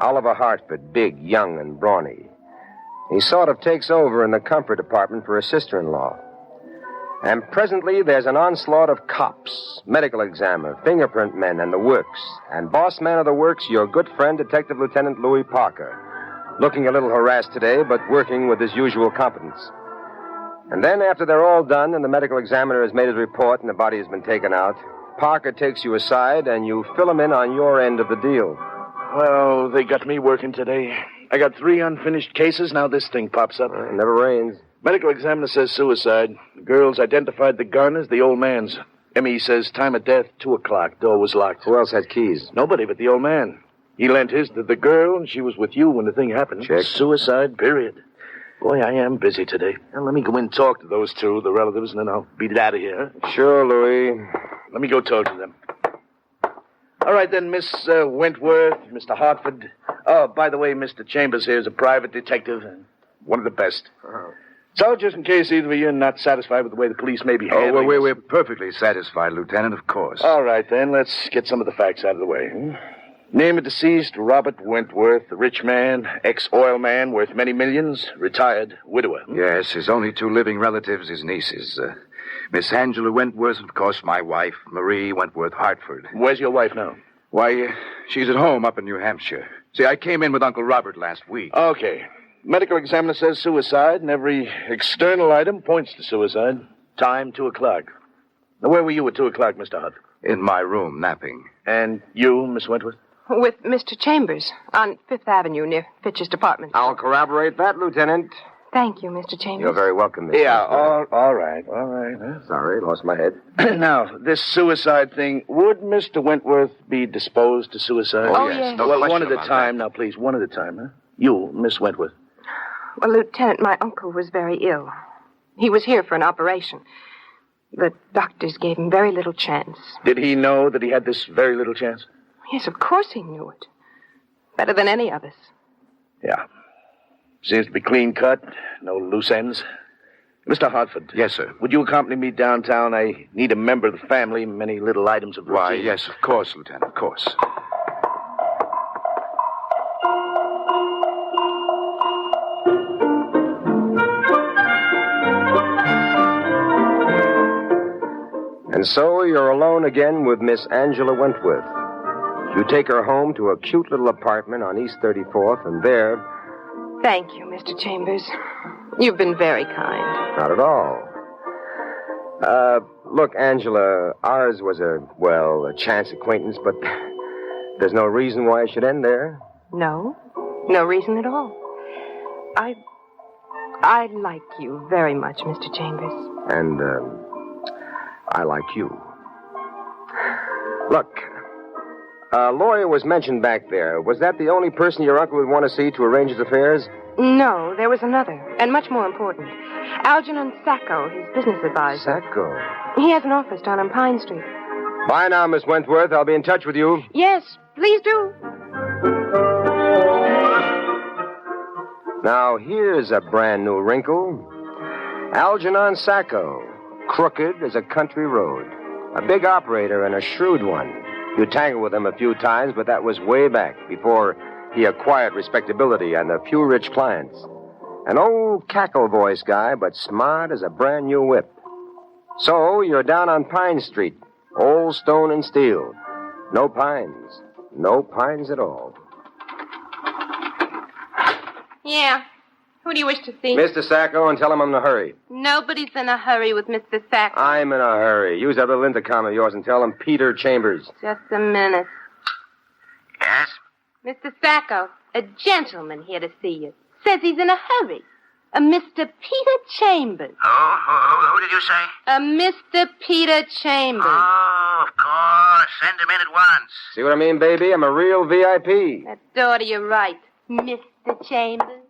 Oliver Hartford, big, young, and brawny. He sort of takes over in the comfort department for his sister-in-law. And presently there's an onslaught of cops, medical examiner, fingerprint men, and the works. And boss man of the works, your good friend, Detective Lieutenant Louis Parker. Looking a little harassed today, but working with his usual competence. And then after they're all done and the medical examiner has made his report and the body has been taken out, Parker takes you aside and you fill him in on your end of the deal. Well, they got me working today. I got 3 unfinished cases. Now this thing pops up. It never rains. Medical examiner says suicide. The girls identified the gun as the old man's. M.E. says time of death, 2 o'clock. Door was locked. Who else had keys? Nobody but the old man. He lent his to the girl, and she was with you when the thing happened. Check. Suicide, period. Boy, I am busy today. Now, let me go in and talk to those 2, the relatives, and then I'll beat it out of here. Sure, Louis. Let me go talk to them. All right, then, Miss Wentworth, Mr. Hartford. Oh, by the way, Mr. Chambers here is a private detective, and one of the best. Oh. So, just in case either of you are not satisfied with the way the police may be handling well, we're perfectly satisfied, Lieutenant, of course. All right, then, let's get some of the facts out of the way. Name of deceased, Robert Wentworth, a rich man, ex-oil man, worth many millions, retired, widower. Yes, his only 2 living relatives, his nieces. Miss Angela Wentworth, of course, my wife, Marie Wentworth Hartford. Where's your wife now? Why, she's at home up in New Hampshire. See, I came in with Uncle Robert last week. Okay. Medical examiner says suicide, and every external item points to suicide. Time, 2 o'clock. Now, where were you at 2 o'clock, Mr. Hutt? In my room, napping. And you, Miss Wentworth? With Mr. Chambers on 5th Avenue near Fitch's department. I'll corroborate that, Lieutenant. Thank you, Mr. Chambers. You're very welcome, Miss. Yeah, all right. Huh? Sorry, lost my head. Now, this suicide thing, would Mr. Wentworth be disposed to suicide? Oh, yes. No Well, question one at a about time that. now, please. One at a time, huh? You, Miss Wentworth. Well, Lieutenant, my uncle was very ill. He was here for an operation. The doctors gave him very little chance. Did he know that he had this very little chance? Yes, of course he knew it. Better than any of us. Yeah. Seems to be clean cut, no loose ends. Mr. Hartford. Yes, sir. Would you accompany me downtown? I need a member of the family, many little items of routine. Why, yes, of course, Lieutenant, of course. And so you're alone again with Miss Angela Wentworth. You take her home to a cute little apartment on East 34th, and there... Thank you, Mr. Chambers. You've been very kind. Not at all. Look, Angela, ours was a chance acquaintance, but there's no reason why it should end there. No? No reason at all. I like you very much, Mr. Chambers. And, I like you. Look, a lawyer was mentioned back there. Was that the only person your uncle would want to see to arrange his affairs? No, there was another, and much more important. Algernon Sacco, his business advisor. Sacco. He has an office down on Pine Street. Bye now, Miss Wentworth. I'll be in touch with you. Yes, please do. Now, here's a brand new wrinkle. Algernon Sacco, crooked as a country road. A big operator and a shrewd one. You tangled with him a few times, but that was way back, before he acquired respectability and a few rich clients. An old cackle voice guy, but smart as a brand new whip. So, you're down on Pine Street. Old stone and steel. No pines. No pines at all. Yeah. Who do you wish to see? Mr. Sacco, and tell him I'm in a hurry. Nobody's in a hurry with Mr. Sacco. I'm in a hurry. Use that little intercom of yours and tell him Peter Chambers. Just a minute. Yes? Mr. Sacco, a gentleman here to see you. Says he's in a hurry. A Mr. Peter Chambers. Who did you say? A Mr. Peter Chambers. Oh, of course. Send him in at once. See what I mean, baby? I'm a real VIP. That daughter, you're right. Mr. Chambers.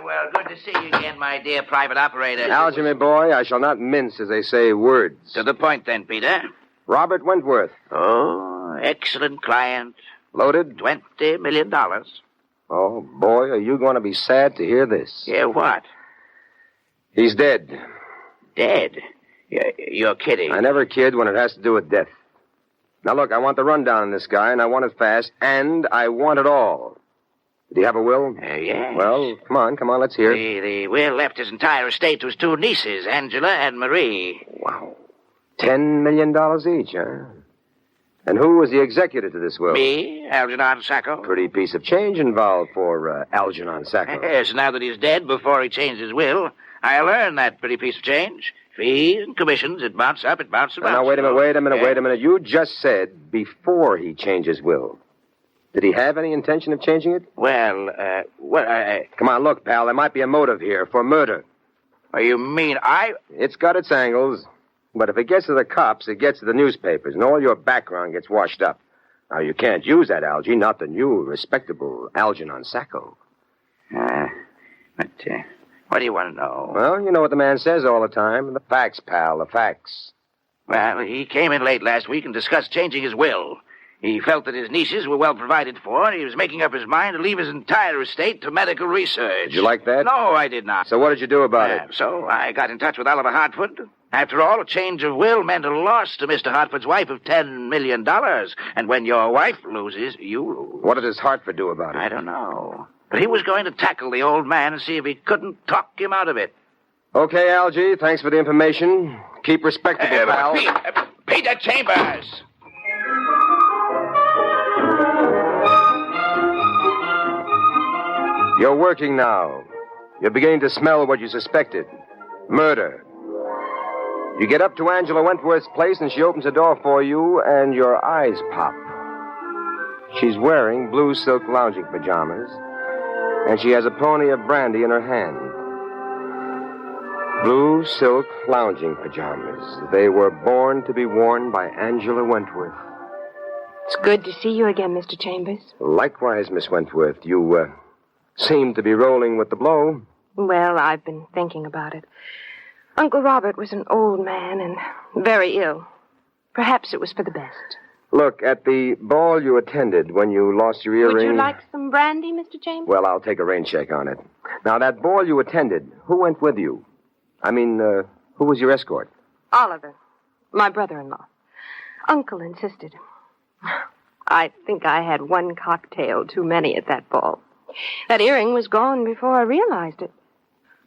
Well, good to see you again, my dear private operator. Alger, my boy, I shall not mince, as they say, words. To the point, then, Peter. Robert Wentworth. Oh, excellent client. Loaded? $20 million. Oh, boy, are you going to be sad to hear this. Yeah, what? He's dead. Dead? You're kidding. I never kid when it has to do with death. Now, look, I want the rundown on this guy, and I want it fast, and I want it all. Did he have a will? Yes. Well, come on, let's hear. The will left his entire estate to his two nieces, Angela and Marie. Wow. $10 million each, huh? And who was the executor to this will? Me, Algernon Sacco. Pretty piece of change involved for Algernon Sacco. Yes, now that he's dead, before he changed his will, I'll earn that pretty piece of change. Fees and commissions, it mounts up, it mounts up. Now, wait a minute. You just said before he changed his will. Did he have any intention of changing it? Well, Come on, look, pal, there might be a motive here for murder. You mean It's got its angles, but if it gets to the cops, it gets to the newspapers, and all your background gets washed up. Now, you can't use that, Algie, not the new, respectable Algernon Sacco. What do you want to know? Well, you know what the man says all the time. The facts, pal, the facts. Well, he came in late last week and discussed changing his will. He felt that his nieces were well provided for, and he was making up his mind to leave his entire estate to medical research. Did you like that? No, I did not. So what did you do about it? So I got in touch with Oliver Hartford. After all, a change of will meant a loss to Mr. Hartford's wife of $10 million. And when your wife loses, you lose. What does Hartford do about it? I don't know. But he was going to tackle the old man and see if he couldn't talk him out of it. Okay, Algie, thanks for the information. Keep respectable, pal. Peter Chambers! You're working now. You're beginning to smell what you suspected. Murder. You get up to Angela Wentworth's place, and she opens the door for you, and your eyes pop. She's wearing blue silk lounging pajamas, and she has a pony of brandy in her hand. Blue silk lounging pajamas. They were born to be worn by Angela Wentworth. It's good to see you again, Mr. Chambers. Likewise, Miss Wentworth. You, seem to be rolling with the blow. Well, I've been thinking about it. Uncle Robert was an old man and very ill. Perhaps it was for the best. Look, at the ball you attended when you lost your earring... Would you like some brandy, Mr. Chambers? Well, I'll take a rain check on it. Now, that ball you attended, who went with you? I mean, who was your escort? Oliver, my brother-in-law. Uncle insisted. I think I had one cocktail too many at that ball. That earring was gone before I realized it.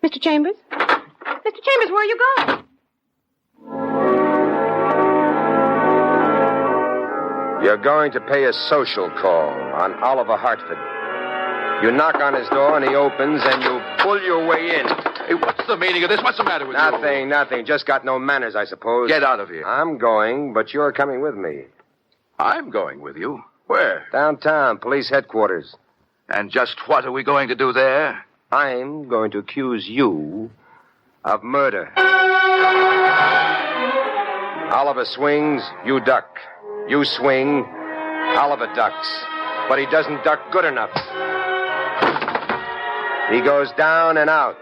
Mr. Chambers? Mr. Chambers, where are you going? You're going to pay a social call on Oliver Hartford. You knock on his door, and he opens, and you pull your way in. Hey, what's the meaning of this? What's the matter with you? Nothing. Just got no manners, I suppose. Get out of here. I'm going, but you're coming with me. I'm going with you. Where? Downtown, police headquarters. And just what are we going to do there? I'm going to accuse you of murder. Oliver swings, you duck. You swing, Oliver ducks. But he doesn't duck good enough. He goes down and out.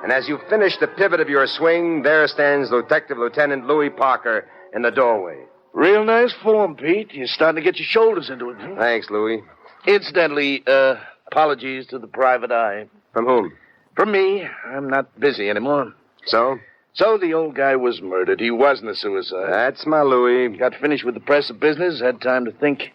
And as you finish the pivot of your swing, there stands Detective Lieutenant Louis Parker in the doorway. Real nice form, Pete. You're starting to get your shoulders into it. Thanks, Louis. Incidentally, apologies to the private eye. From whom? From me. I'm not busy anymore. So? So the old guy was murdered. He wasn't a suicide. That's my Louis. Got finished with the press of business, had time to think.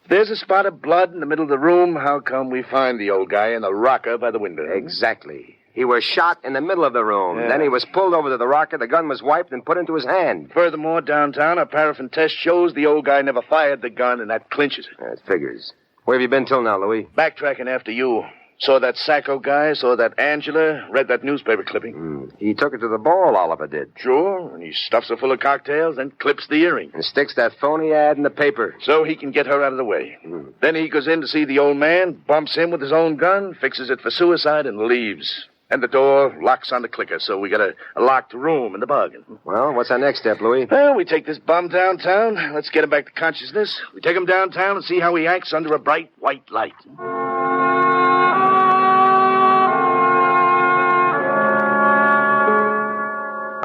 If there's a spot of blood in the middle of the room, how come we find the old guy in the rocker by the window? Exactly. He was shot in the middle of the room. Yeah. Then he was pulled over to the rocker, the gun was wiped and put into his hand. Furthermore, downtown, a paraffin test shows the old guy never fired the gun, and that clinches it. That figures. Where have you been till now, Louis? Backtracking after you. Saw that Sacco guy, saw that Angela, read that newspaper clipping. He took her to the ball, Oliver did. Sure, and he stuffs her full of cocktails and clips the earring. And sticks that phony ad in the paper. So he can get her out of the way. Then he goes in to see the old man, bumps him with his own gun, fixes it for suicide, and leaves. And the door locks on the clicker, so we got a locked room in the bargain. Well, what's our next step, Louis? Well, we take this bum downtown. Let's get him back to consciousness. We take him downtown and see how he acts under a bright white light.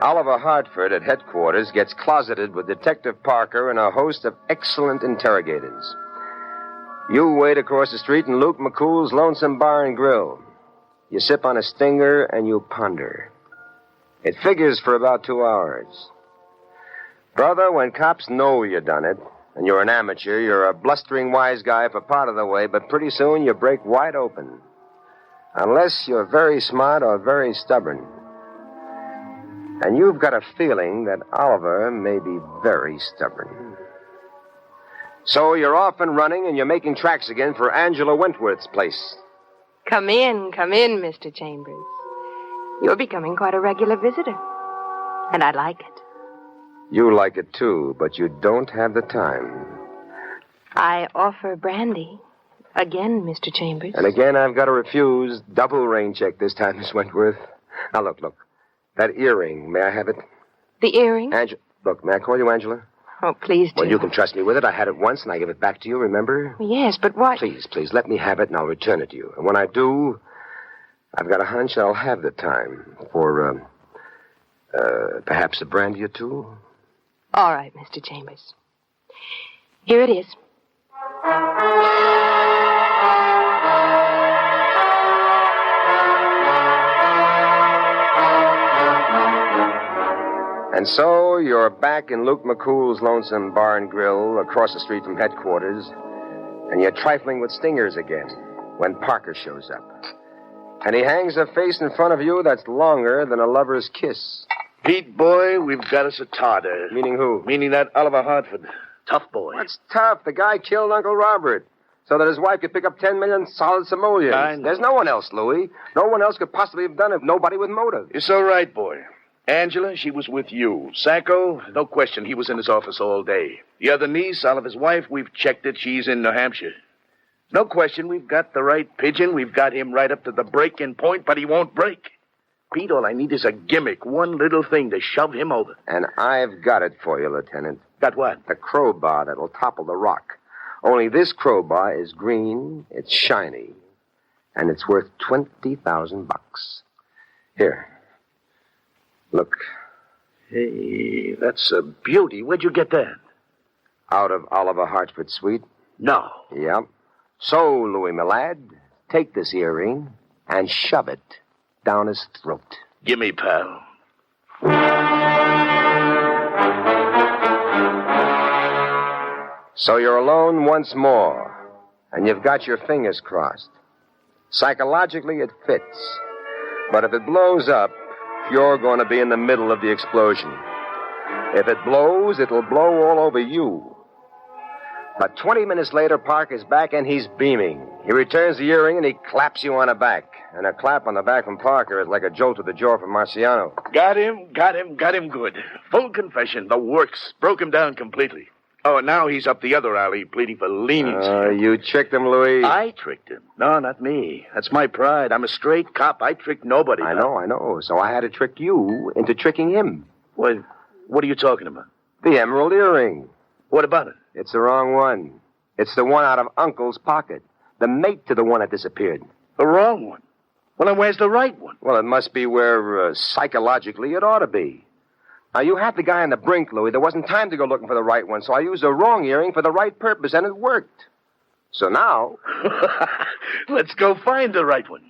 Oliver Hartford at headquarters gets closeted with Detective Parker and a host of excellent interrogators. You wait across the street in Luke McCool's Lonesome Bar and Grill. You sip on a stinger and you ponder. It figures for about 2 hours. Brother, when cops know you done it, And you're an amateur. You're a blustering wise guy for part of the way, but pretty soon you break wide open. Unless you're very smart or very stubborn. And you've got a feeling that Oliver may be very stubborn. So you're off and running, and you're making tracks again for Angela Wentworth's place. Come in, Mr. Chambers. You're becoming quite a regular visitor. And I like it. You like it, too, but you don't have the time. I offer brandy. Again, Mr. Chambers. And again, I've got to refuse. Double rain check this time, Miss Wentworth. Now, look. That earring, may I have it? The earring? Look, may I call you Angela? Oh, please do. Well, you can trust me with it. I had it once, and I give it back to you, remember? Yes, but why... Please, let me have it, and I'll return it to you. And when I do, I've got a hunch I'll have the time for, perhaps a brandy or two. All right, Mr. Chambers. Here it is. And so you're back in Luke McCool's Lonesome Bar and Grill across the street from headquarters, and you're trifling with stingers again when Parker shows up. And he hangs a face in front of you that's longer than a lover's kiss. Pete, boy, we've got us a Tartar. Meaning who? Meaning that Oliver Hartford. Tough boy. What's tough? The guy killed Uncle Robert so that his wife could pick up 10 million solid simoleons. I know. There's no one else, Louis. No one else could possibly have done it. Nobody with motive. You're so right, boy. Angela, she was with you. Sacco, no question, he was in his office all day. The other niece, Oliver's wife, we've checked it. She's in New Hampshire. No question, we've got the right pigeon. We've got him right up to the break-in point, but he won't break. Pete, all I need is a gimmick, one little thing to shove him over. And I've got it for you, Lieutenant. Got what? The crowbar that'll topple the rock. Only this crowbar is green, it's shiny, and it's worth $20,000. Here. Look. Hey, that's a beauty. Where'd you get that? Out of Oliver Hartford's suite. No. Yep. So, Louis, my lad, take this earring and shove it down his throat. Gimme, pal. So you're alone once more, and you've got your fingers crossed. Psychologically, it fits. But if it blows up, you're going to be in the middle of the explosion. If it blows, it'll blow all over you. But 20 minutes later, Parker's back, and he's beaming. He returns the earring, and he claps you on the back. And a clap on the back from Parker is like a jolt to the jaw from Marciano. Got him good. Full confession, the works. Broke him down completely. Oh, and now he's up the other alley pleading for leniency. You tricked him, Louis. I tricked him. No, not me. That's my pride. I'm a straight cop. I tricked nobody. I know. So I had to trick you into tricking him. What are you talking about? The emerald earring. What about it? It's the wrong one. It's the one out of Uncle's pocket. The mate to the one that disappeared. The wrong one? Well, then where's the right one? Well, it must be where, psychologically, it ought to be. Now, you had the guy on the brink, Louis. There wasn't time to go looking for the right one, so I used the wrong earring for the right purpose, and it worked. So now... Let's go find the right one.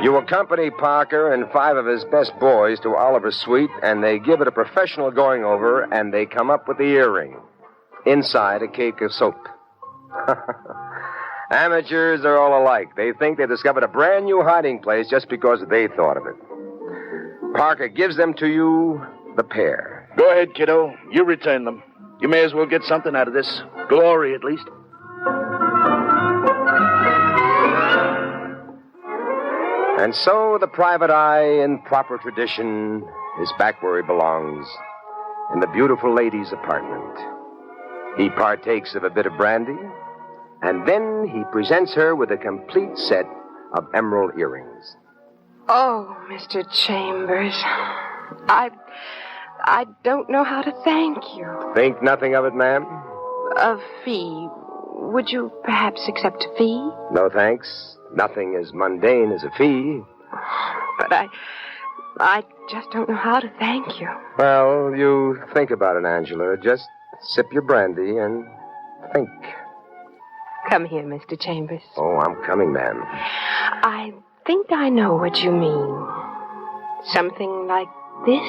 You accompany Parker and 5 of his best boys to Oliver's suite, and they give it a professional going-over, and they come up with the earring. Inside a cake of soap. Amateurs are all alike. They think they discovered a brand new hiding place just because they thought of it. Parker gives them to you, the pair. Go ahead, kiddo. You return them. You may as well get something out of this. Glory, at least. And so the private eye, in proper tradition, is back where he belongs, in the beautiful lady's apartment. He partakes of a bit of brandy, and then he presents her with a complete set of emerald earrings. Oh, Mr. Chambers, I don't know how to thank you. Think nothing of it, ma'am? A fee. Would you perhaps accept a fee? No, thanks. Nothing as mundane as a fee. But I just don't know how to thank you. Well, you think about it, Angela. Just sip your brandy and think. Come here, Mr. Chambers. Oh, I'm coming, ma'am. I think I know what you mean. Something like this?